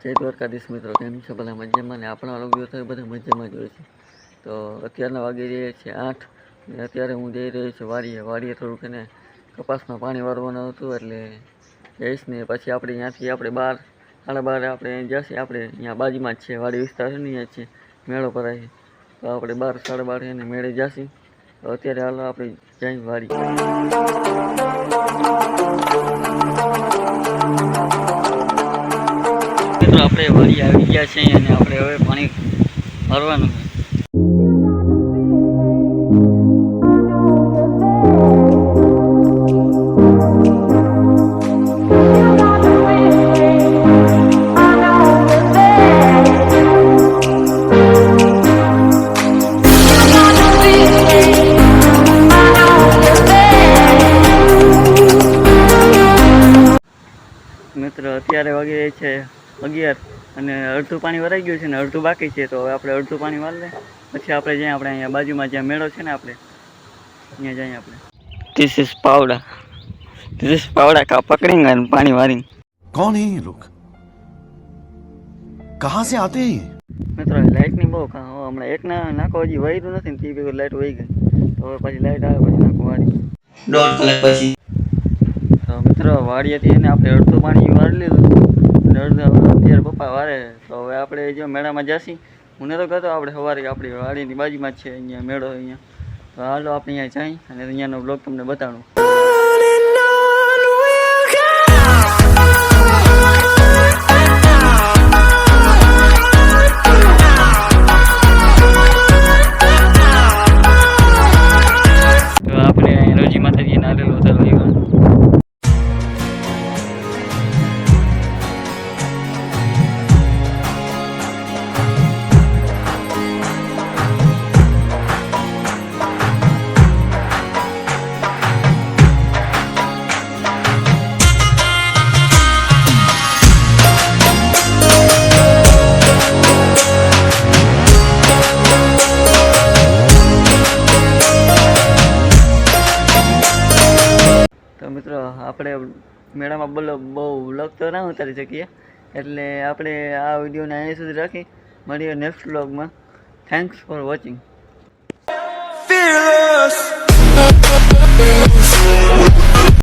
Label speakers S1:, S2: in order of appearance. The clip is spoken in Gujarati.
S1: જય દ્વારકાધીશ મિત્રો, કેમ છે બધા મજામાં? ને આપણા લોકો થાય બધા મજામાં જ હોય છે. તો અત્યારના વાગી રહ્યા છે 8 ને અત્યારે હું જઈ રહ્યો છું વાડીએ થોડુંક એને કપાસમાં પાણી વારવાનું હતું એટલે જઈશ ને પછી આપણે ત્યાંથી આપણે 12 સાડા 12 આપણે જશે. આપણે અહીંયા બાજુમાં જ છે વાડી વિસ્તાર છે ને, અહીંયા છે મેળો ભરાય છે. તો આપણે 12 સાડા 12 એને મેળે જશે. તો અત્યારે હાલો આપણે જઈ વાડી. મિત્રો આપણે વાડી આવી ગયા છે અને આપણે હવે પાણી ભરવાનું છે. મિત્રો અત્યારે વાગી રહી છે 11 અને અડધું પાણી ભરાઈ ગયું છે ને અડધું બાકી છે. તો હવે આપણે અડધું પાણી વાળી લઈએ, પછી આપણે જ્યાં આપણે અહીંયા બાજુમાં જ્યાં મેળો છે ને આપણે ત્યાં જઈએ આપણે. ધીસ ઇઝ પાવડા કા પકડેંगे પાણી વારી.
S2: कौन है ये लोग? कहाँ से आते हैं?
S1: મિત્રો લાઇટની બહુ હમણાં એક નાખો હજી વહીતું નથી ને તે ભેગું લાઇટ વહી ગઈ. તો હવે પછી લાઇટ આવે પછી નાખો વાળી 1.5 કલાક પછી. તો મિત્રો વાડીએથી એને આપણે અડધું પાણી વાળી લીધું અને અડધું અત્યારે પપ્પા વારે. તો હવે આપણે જો મેળામાં જઈશું. હું તો કહેતો આપણે સવારે આપણી વાડીની બાજુમાં જ છે અહીંયા મેળો અહીંયા. તો હાલો આપણે અહીંયા જઈ અને અહીંયાનો બ્લોગ તમને બતાડું. મિત્રો આપણે મેળામાં બહુ વ્લોગ તો ના ઉતારી શકીએ એટલે આપણે આ વિડીયોને અહીં સુધી રાખી મળીએ નેક્સ્ટ વ્લોગમાં. Thanks for watching.